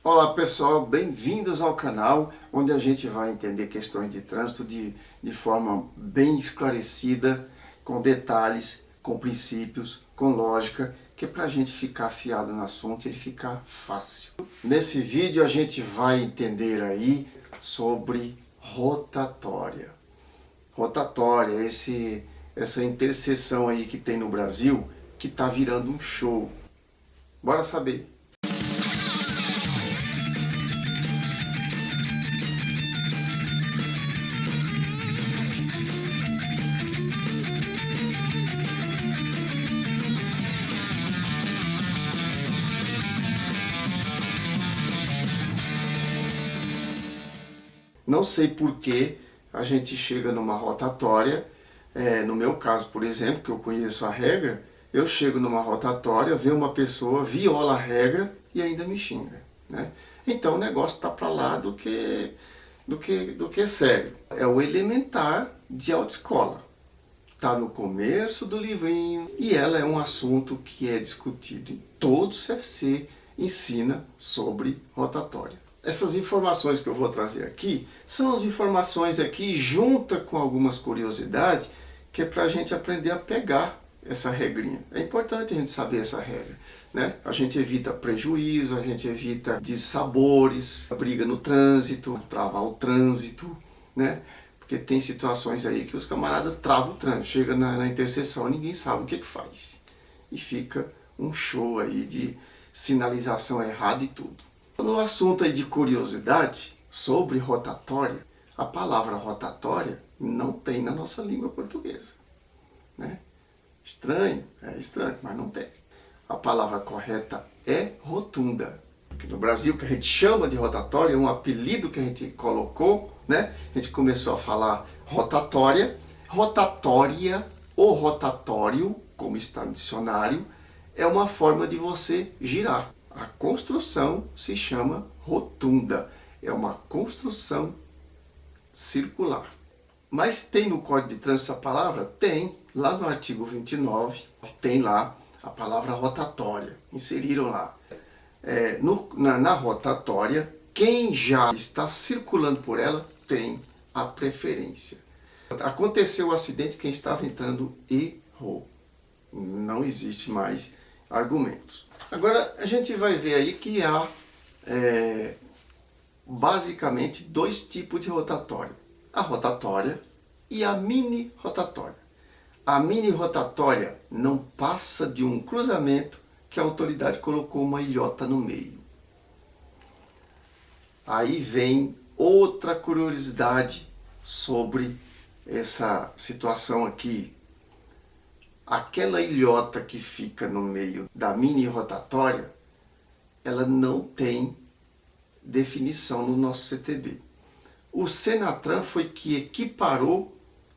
Olá pessoal, bem-vindos ao canal onde a gente vai entender questões de trânsito de forma bem esclarecida, com detalhes, com princípios, com lógica, que é para a gente ficar afiado no assunto e ele ficar fácil. Nesse vídeo a gente vai entender aí sobre rotatória. Rotatória, essa interseção aí que tem no Brasil que está virando um show. Bora saber! Não sei por que a gente chega numa rotatória, no meu caso, por exemplo, que eu conheço a regra, eu chego numa rotatória, vejo uma pessoa, viola a regra e ainda me xinga, né? Então o negócio está para lá do que sério. É o elementar de autoescola. Está no começo do livrinho e ela é um assunto que é discutido em todo o CFC, ensina sobre rotatória. Essas informações que eu vou trazer aqui são as informações aqui junta com algumas curiosidades que é para a gente aprender a pegar essa regrinha. É importante a gente saber essa regra, né? A gente evita prejuízo, a gente evita dissabores, briga no trânsito, travar o trânsito, né? Porque tem situações aí que os camaradas travam o trânsito, chega na interseção e ninguém sabe o que faz. E fica um show aí de sinalização errada e tudo. No assunto aí de curiosidade sobre rotatória, a palavra rotatória não tem na nossa língua portuguesa, né? Estranho, mas não tem. A palavra correta é rotunda. Aqui no Brasil, que a gente chama de rotatória, é um apelido que a gente colocou, né? A gente começou a falar rotatória. Rotatória ou rotatório, como está no dicionário, é uma forma de você girar. A construção se chama rotunda, é uma construção circular. Mas tem no Código de Trânsito essa palavra? Tem, lá no artigo 29, tem lá a palavra rotatória, inseriram lá. Na rotatória, quem já está circulando por ela tem a preferência. Aconteceu o acidente, quem estava entrando errou. Não existe mais argumentos. Agora a gente vai ver aí que há basicamente dois tipos de rotatória. A rotatória e a mini rotatória. A mini rotatória não passa de um cruzamento que a autoridade colocou uma ilhota no meio. Aí vem outra curiosidade sobre essa situação aqui. Aquela ilhota que fica no meio da mini rotatória, ela não tem definição no nosso CTB. O Senatran foi que equiparou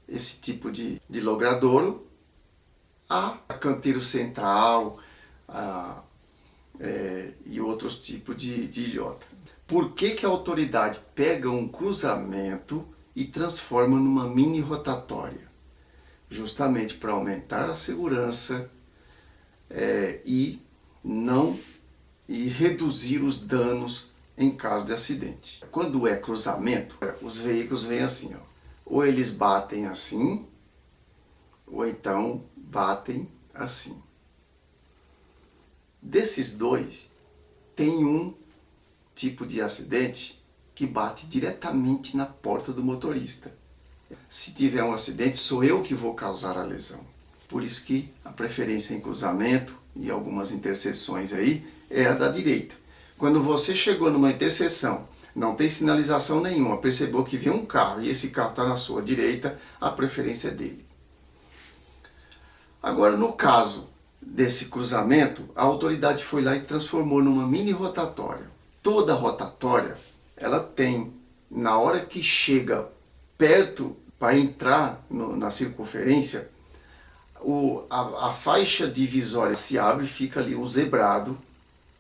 esse tipo de logradouro a canteiro central e outros tipos de ilhota. Por que a autoridade pega um cruzamento e transforma numa mini rotatória? Justamente para aumentar a segurança e reduzir os danos em caso de acidente. Quando é cruzamento, os veículos vêm assim, ó. Ou eles batem assim, ou então batem assim. Desses dois, tem um tipo de acidente que bate diretamente na porta do motorista. Se tiver um acidente, sou eu que vou causar a lesão. Por isso que a preferência em cruzamento e algumas interseções aí é a da direita. Quando você chegou numa interseção, não tem sinalização nenhuma, percebeu que vem um carro e esse carro está na sua direita, a preferência é dele. Agora, no caso desse cruzamento, a autoridade foi lá e transformou numa mini rotatória. Toda rotatória, ela tem, na hora que chega perto para entrar na circunferência, a faixa divisória se abre e fica ali um zebrado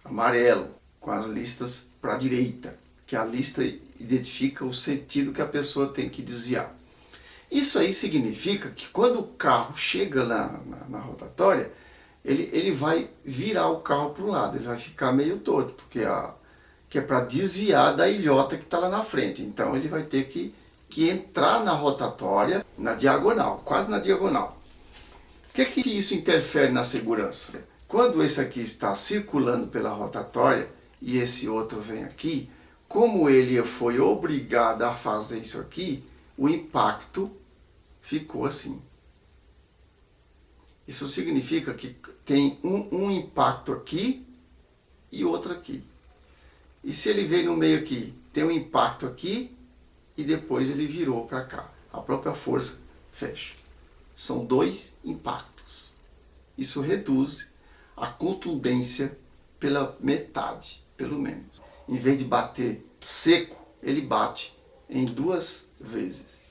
amarelo com as listas para a direita, que a lista identifica o sentido que a pessoa tem que desviar. Isso aí significa que quando o carro chega na rotatória, ele vai virar o carro para um lado, ele vai ficar meio torto, porque que é para desviar da ilhota que está lá na frente. Então ele vai ter que entrar na rotatória, na diagonal, quase na diagonal. O que isso interfere na segurança? Quando esse aqui está circulando pela rotatória e esse outro vem aqui, como ele foi obrigado a fazer isso aqui, o impacto ficou assim. Isso significa que tem um impacto aqui e outro aqui. E se ele veio no meio aqui, tem um impacto aqui e depois ele virou para cá. A própria força fecha. São dois impactos. Isso reduz a contundência pela metade, pelo menos. Em vez de bater seco, ele bate em 2 vezes.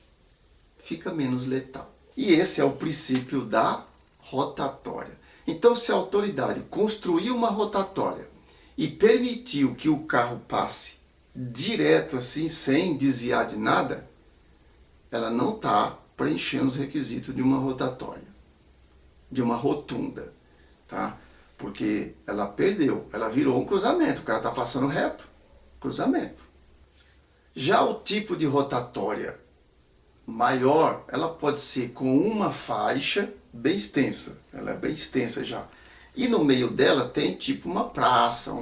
Fica menos letal. E esse é o princípio da rotatória. Então, se a autoridade construiu uma rotatória e permitiu que o carro passe direto assim, sem desviar de nada, ela não está preenchendo os requisitos de uma rotatória, de uma rotunda, tá? Porque ela perdeu, ela virou um cruzamento, o cara está passando reto, cruzamento. Já o tipo de rotatória maior, ela pode ser com uma faixa bem extensa, ela é bem extensa já. E no meio dela tem tipo uma praça,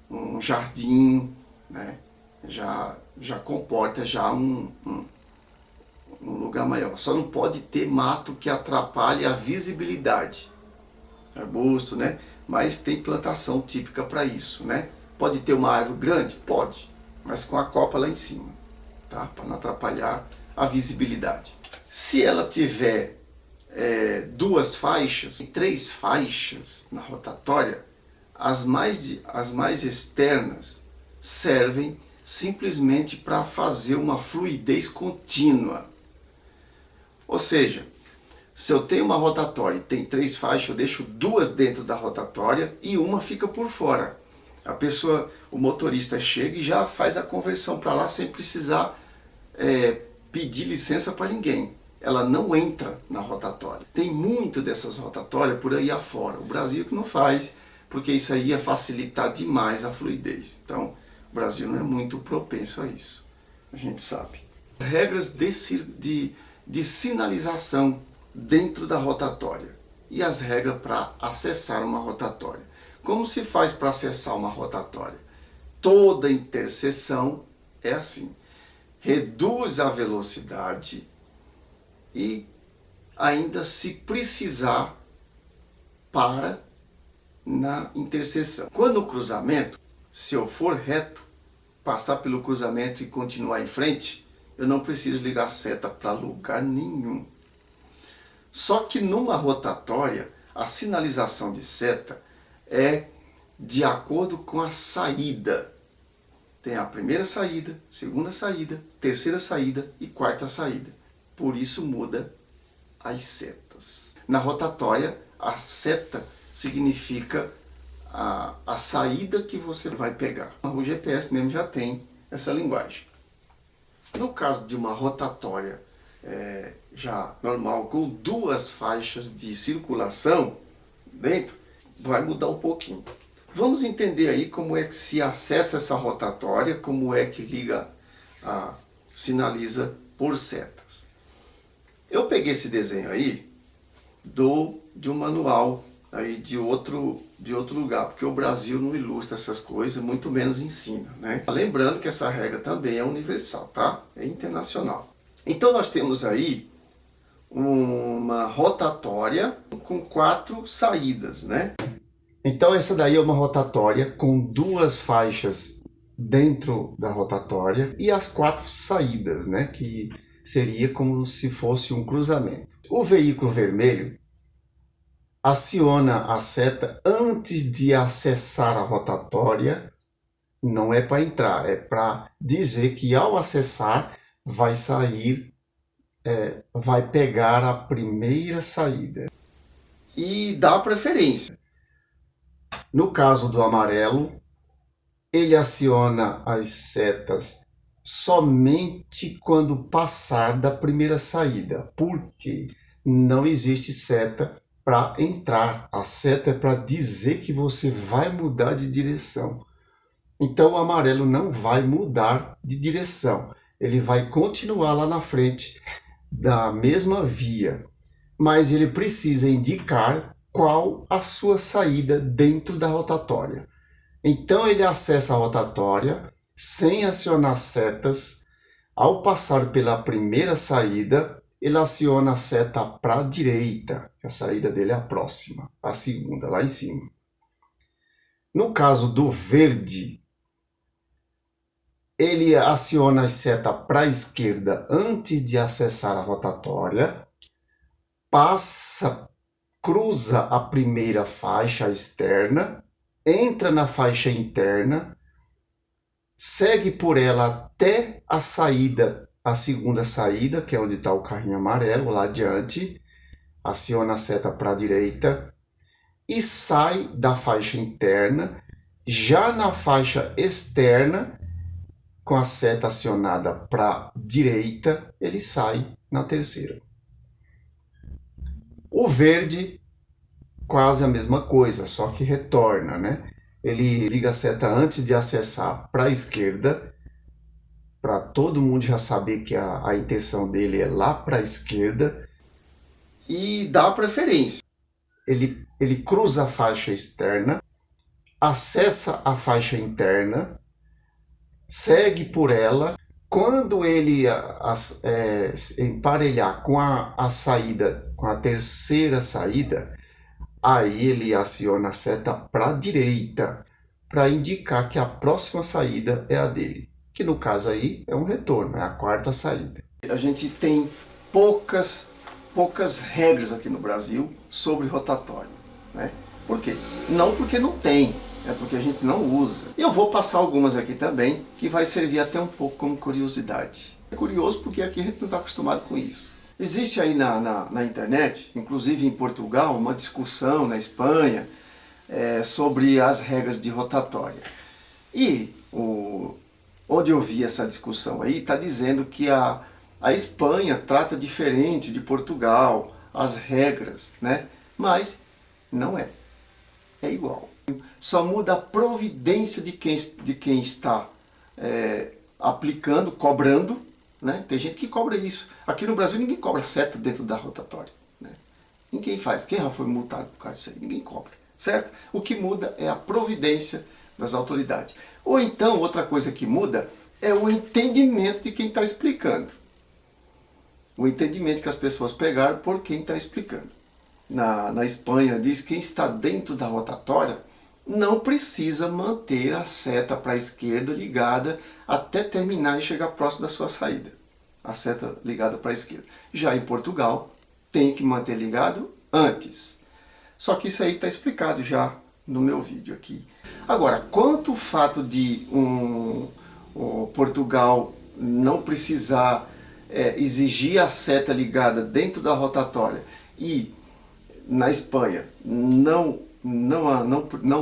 um jardim, né? Já comporta já um lugar maior. Só não pode ter mato que atrapalhe a visibilidade. Arbusto, né? Mas tem plantação típica para isso, né? Pode ter uma árvore grande? Pode, mas com a copa lá em cima, tá? Para não atrapalhar a visibilidade. Se ela tiver 2 faixas, 3 faixas na rotatória, as mais externas servem simplesmente para fazer uma fluidez contínua. Ou seja, se eu tenho uma rotatória e tem 3 faixas, eu deixo 2 dentro da rotatória e uma fica por fora. A pessoa, o motorista chega e já faz a conversão para lá sem precisar pedir licença para ninguém. Ela não entra na rotatória. Tem muito dessas rotatórias por aí afora. O Brasil que não faz, porque isso aí ia facilitar demais a fluidez. Então, o Brasil não é muito propenso a isso. A gente sabe. Regras de sinalização dentro da rotatória. E as regras para acessar uma rotatória. Como se faz para acessar uma rotatória? Toda interseção é assim. Reduz a velocidade e ainda, se precisar, para na interseção. Quando o cruzamento, se eu for reto, passar pelo cruzamento e continuar em frente, eu não preciso ligar a seta para lugar nenhum. Só que numa rotatória, a sinalização de seta é de acordo com a saída. Tem a primeira saída, segunda saída, terceira saída e quarta saída. Por isso muda as setas. Na rotatória, a seta significa a saída que você vai pegar. O GPS mesmo já tem essa linguagem. No caso de uma rotatória já normal, com 2 faixas de circulação dentro, vai mudar um pouquinho. Vamos entender aí como é que se acessa essa rotatória, como é que liga, sinaliza por setas. Eu peguei esse desenho aí de um manual aí de outro lugar, porque o Brasil não ilustra essas coisas, muito menos ensina, né? Lembrando que essa regra também é universal, tá? É internacional. Então nós temos aí uma rotatória com 4 saídas, né? Então essa daí é uma rotatória com 2 faixas dentro da rotatória e as 4 saídas, né? Que seria como se fosse um cruzamento. O veículo vermelho aciona a seta antes de acessar a rotatória. Não é para entrar, é para dizer que ao acessar vai sair, vai pegar a primeira saída. E dá preferência. No caso do amarelo, ele aciona as setas somente quando passar da primeira saída, porque não existe seta para entrar. A seta é para dizer que você vai mudar de direção. Então o amarelo não vai mudar de direção. Ele vai continuar lá na frente da mesma via, mas ele precisa indicar qual a sua saída dentro da rotatória. Então ele acessa a rotatória sem acionar setas. Ao passar pela primeira saída, ele aciona a seta para a direita, que a saída dele é a próxima, a segunda, lá em cima. No caso do verde, ele aciona a seta para a esquerda antes de acessar a rotatória, cruza a primeira faixa externa, entra na faixa interna, segue por ela até a saída, a segunda saída, que é onde está o carrinho amarelo, lá adiante, aciona a seta para a direita e sai da faixa interna. Já na faixa externa, com a seta acionada para a direita, ele sai na terceira. O verde, quase a mesma coisa, só que retorna, né? Ele liga a seta antes de acessar para a esquerda, para todo mundo já saber que a intenção dele é lá para a esquerda, e dá preferência. Ele cruza a faixa externa, acessa a faixa interna, segue por ela. Quando ele emparelhar com a saída, com a terceira saída, aí ele aciona a seta para a direita, para indicar que a próxima saída é a dele, que no caso aí é um retorno, é a quarta saída. A gente tem poucas regras aqui no Brasil sobre rotatória, né? Por quê? Não porque não tem, é porque a gente não usa. E eu vou passar algumas aqui também, que vai servir até um pouco como curiosidade. É curioso porque aqui a gente não está acostumado com isso. Existe aí na internet, inclusive em Portugal, uma discussão na Espanha sobre as regras de rotatória. E onde eu vi essa discussão aí, está dizendo que a Espanha trata diferente de Portugal, as regras, né? Mas não é. É igual. Só muda a providência de quem está aplicando, cobrando, né? Tem gente que cobra isso. Aqui no Brasil ninguém cobra seta dentro da rotatória, né? Ninguém faz. Quem já foi multado por causa disso aí? Ninguém cobra, certo? O que muda é a providência das autoridades. Ou então, outra coisa que muda é o entendimento de quem está explicando. O entendimento que as pessoas pegaram por quem está explicando. Na Espanha diz que quem está dentro da rotatória não precisa manter a seta para a esquerda ligada até terminar e chegar próximo da sua saída. A seta ligada para a esquerda. Já em Portugal, tem que manter ligado antes. Só que isso aí está explicado já no meu vídeo aqui. Agora, quanto o fato de Portugal não precisar exigir a seta ligada dentro da rotatória e na Espanha não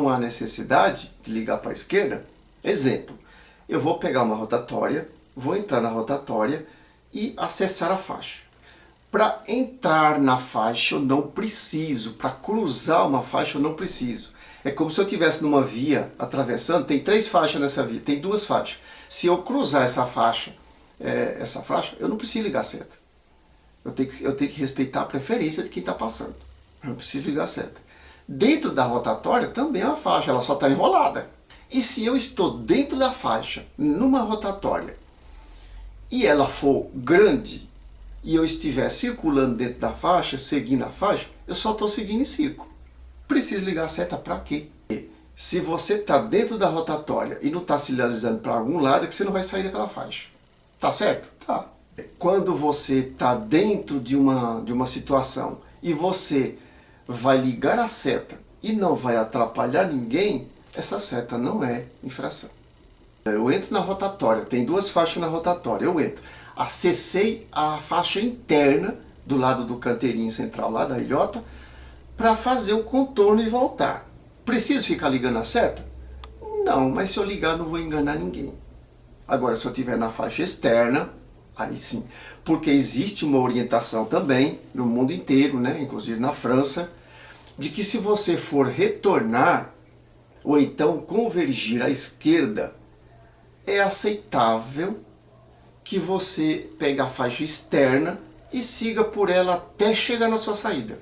há necessidade de ligar para a esquerda. Exemplo, eu vou pegar uma rotatória, vou entrar na rotatória e acessar a faixa. Para entrar na faixa eu não preciso, para cruzar uma faixa eu não preciso. É como se eu estivesse numa via atravessando, tem 3 faixas nessa via, tem 2 faixas. Se eu cruzar essa faixa, eu não preciso ligar a seta. Eu tenho que respeitar a preferência de quem está passando. Eu não preciso ligar a seta. Dentro da rotatória também é uma faixa, ela só está enrolada. E se eu estou dentro da faixa, numa rotatória, e ela for grande, e eu estiver circulando dentro da faixa, seguindo a faixa, eu só estou seguindo em círculo. Preciso ligar a seta para quê? Se você está dentro da rotatória e não está sinalizando para algum lado, é que você não vai sair daquela faixa. Tá certo? Tá. Quando você está dentro de uma situação e você vai ligar a seta e não vai atrapalhar ninguém, essa seta não é infração. Eu entro na rotatória, tem 2 faixas na rotatória, eu entro. Acessei a faixa interna do lado do canteirinho central lá da ilhota para fazer o contorno e voltar. Preciso ficar ligando a seta? Não, mas se eu ligar não vou enganar ninguém. Agora, se eu estiver na faixa externa, aí sim. Porque existe uma orientação também no mundo inteiro, né, inclusive na França, de que se você for retornar ou então convergir à esquerda, é aceitável que você pegue a faixa externa e siga por ela até chegar na sua saída.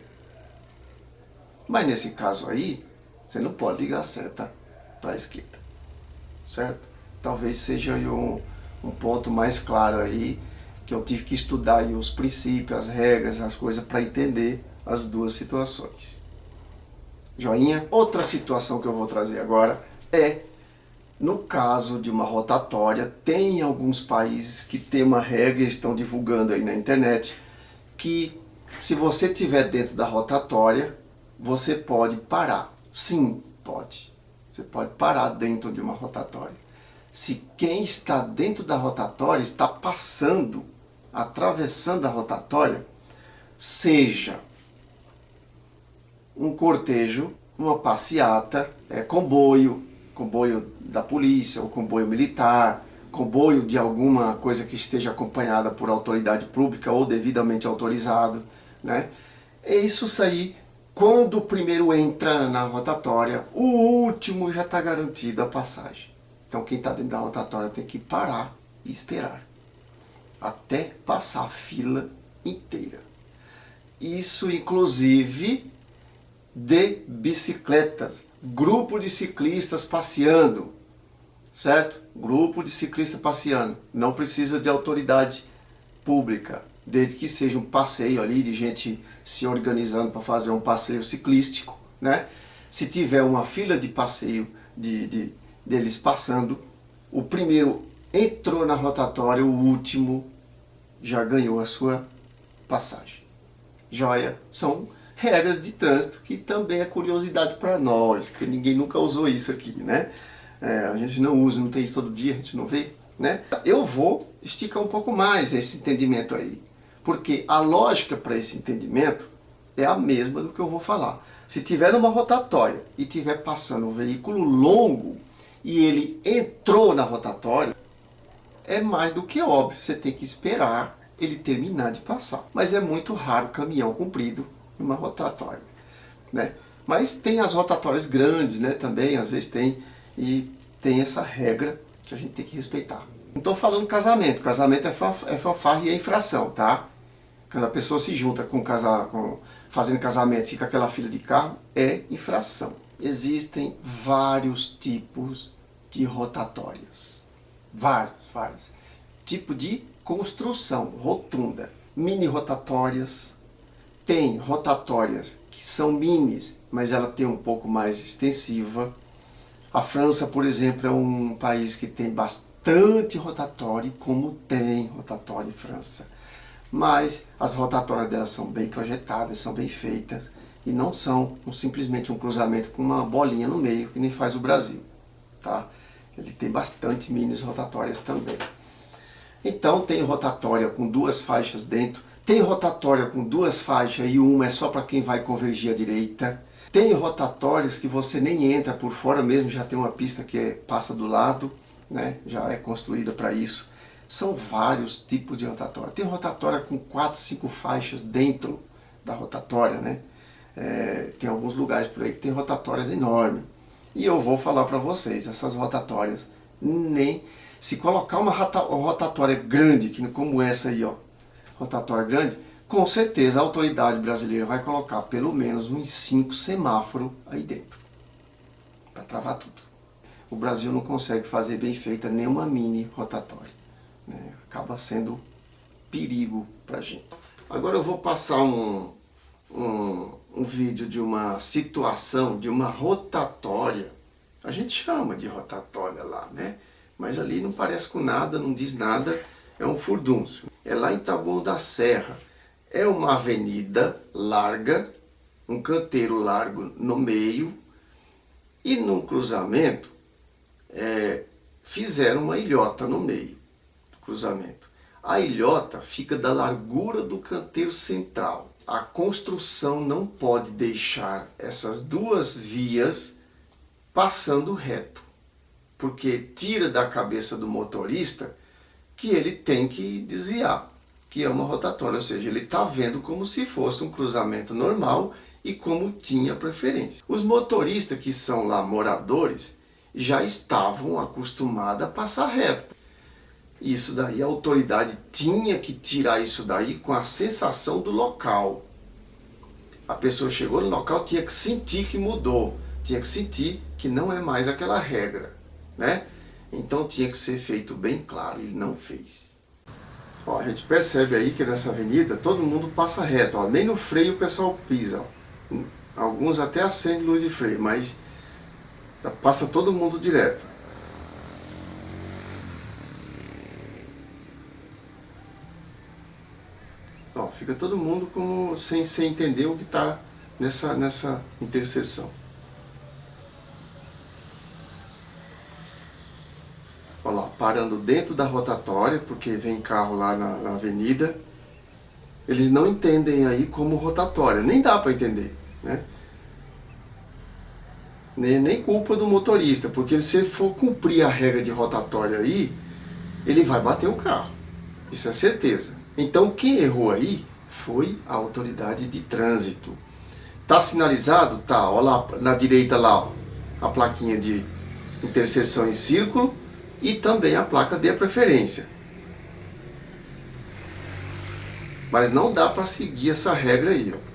Mas nesse caso aí, você não pode ligar a seta para a esquerda, certo? Talvez seja aí um ponto mais claro aí, que eu tive que estudar aí os princípios, as regras, as coisas para entender as duas situações. Joinha? Outra situação que eu vou trazer agora é, no caso de uma rotatória, tem alguns países que tem uma regra e estão divulgando aí na internet, que se você estiver dentro da rotatória, você pode parar. Sim, pode. Você pode parar dentro de uma rotatória. Se quem está dentro da rotatória está passando, atravessando a rotatória, seja um cortejo, uma passeata, comboio da polícia, ou comboio militar, comboio de alguma coisa que esteja acompanhada por autoridade pública ou devidamente autorizado, né? É isso aí. Quando o primeiro entra na rotatória, o último já está garantido a passagem. Então quem está dentro da rotatória tem que parar e esperar até passar a fila inteira. Isso inclusive de bicicletas, grupo de ciclistas passeando, certo? Grupo de ciclistas passeando, não precisa de autoridade pública, desde que seja um passeio ali de gente se organizando para fazer um passeio ciclístico, né? Se tiver uma fila de passeio deles passando, o primeiro entrou na rotatória, o último já ganhou a sua passagem. Joia? São regras de trânsito que também é curiosidade para nós, porque ninguém nunca usou isso aqui, né? A gente não usa, não tem isso todo dia, a gente não vê, né? Eu vou esticar um pouco mais esse entendimento aí, porque a lógica para esse entendimento é a mesma do que eu vou falar. Se tiver numa rotatória e tiver passando um veículo longo e ele entrou na rotatória, é mais do que óbvio, você tem que esperar ele terminar de passar. Mas é muito raro caminhão comprido numa rotatória, né? Mas tem as rotatórias grandes, né, também, às vezes tem, e tem essa regra que a gente tem que respeitar. Não estou falando casamento, casamento é fanfarra e é infração, tá? Quando a pessoa se junta fazendo casamento, fica aquela fila de carro, é infração. Existem vários tipos de rotatórias, vários tipos de construção, rotunda, mini rotatórias. Tem rotatórias que são minis, mas ela tem um pouco mais extensiva. A França, por exemplo, é um país que tem bastante rotatória, como tem rotatória em França. Mas as rotatórias delas são bem projetadas, são bem feitas, e não são simplesmente um cruzamento com uma bolinha no meio, que nem faz o Brasil, tá? Ele tem bastante mini rotatórias também. Então tem rotatória com duas faixas dentro, tem rotatória com duas faixas e uma é só para quem vai convergir à direita. Tem rotatórias que você nem entra por fora mesmo, já tem uma pista que passa do lado, né? Já é construída para isso. São vários tipos de rotatória. Tem rotatória com 4, 5 faixas dentro da rotatória, né? Tem alguns lugares por aí que tem rotatórias enormes. E eu vou falar para vocês, essas rotatórias, nem se colocar uma rotatória grande, como essa aí, ó, rotatória grande, com certeza a autoridade brasileira vai colocar pelo menos uns 5 semáforos aí dentro, para travar tudo. O Brasil não consegue fazer bem feita nenhuma mini rotatória, né? Acaba sendo perigo para a gente. Agora eu vou passar um vídeo de uma situação, de uma rotatória. A gente chama de rotatória lá, né? Mas ali não parece com nada, não diz nada, é um furdúncio. É lá em Taboão da Serra. É uma avenida larga, um canteiro largo no meio, e num cruzamento fizeram uma ilhota no meio do cruzamento. A ilhota fica da largura do canteiro central. A construção não pode deixar essas duas vias passando reto, porque tira da cabeça do motorista que ele tem que desviar, que é uma rotatória, ou seja, ele está vendo como se fosse um cruzamento normal e como tinha preferência. Os motoristas que são lá moradores já estavam acostumados a passar reto. Isso daí, a autoridade tinha que tirar isso daí com a sensação do local. A pessoa chegou no local, tinha que sentir que mudou, tinha que sentir que não é mais aquela regra, né? Então tinha que ser feito bem claro, ele não fez. Ó, a gente percebe aí que nessa avenida todo mundo passa reto, ó, nem no freio o pessoal pisa. Ó. Alguns até acendem luz de freio, mas passa todo mundo direto. Ó, fica todo mundo como sem entender o que está nessa interseção. Olha lá, parando dentro da rotatória, porque vem carro lá na avenida. Eles não entendem aí como rotatória, nem dá para entender, né? Nem culpa do motorista, porque se ele for cumprir a regra de rotatória aí, ele vai bater o carro, isso é certeza. Então quem errou aí foi a autoridade de trânsito. Tá sinalizado? Tá, olha lá na direita lá, ó, a plaquinha de interseção em círculo e também a placa de preferência. Mas não dá para seguir essa regra aí, ó.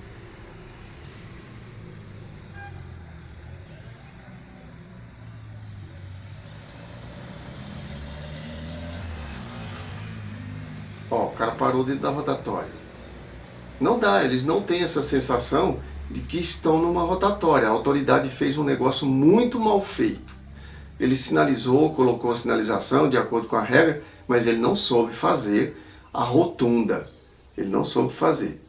Ó, o cara parou dentro da rotatória. Não dá, eles não têm essa sensação de que estão numa rotatória. A autoridade fez um negócio muito mal feito. Ele sinalizou, colocou a sinalização de acordo com a regra, mas ele não soube fazer a rotunda. Ele não soube fazer.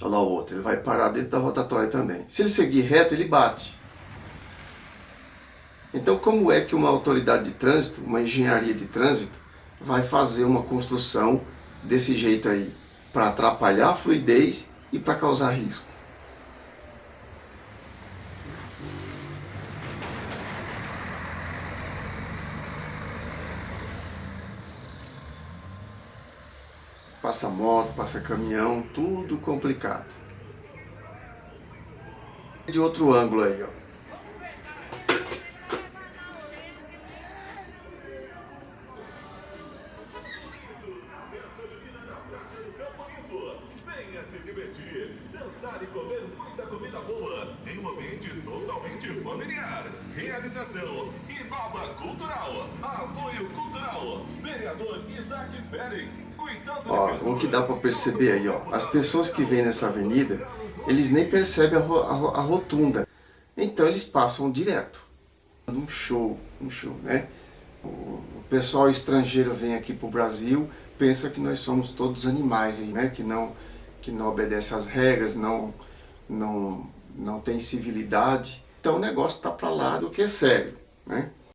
Olha lá o outro, ele vai parar dentro da rotatória também. Se ele seguir reto, ele bate. Então, como é que uma autoridade de trânsito, uma engenharia de trânsito, vai fazer uma construção desse jeito aí? Para atrapalhar a fluidez e para causar risco. Passa moto, passa caminhão, tudo complicado. De outro ângulo aí, ó. Venha se divertir, dançar e comer muita comida boa em um ambiente totalmente familiar. Realização Inova Cultural, apoio cultural, vereador Isaac Félix, cuidando ó, de pessoas. o que dá para perceber aí, ó, as pessoas que vêm nessa avenida, eles nem percebem a rotunda. Então eles passam direto. Um show, né? O pessoal estrangeiro vem aqui para o Brasil, pensa que nós somos todos animais aí, né? Que não obedece às regras, não tem civilidade. Então o negócio está para lá do que é sério, né?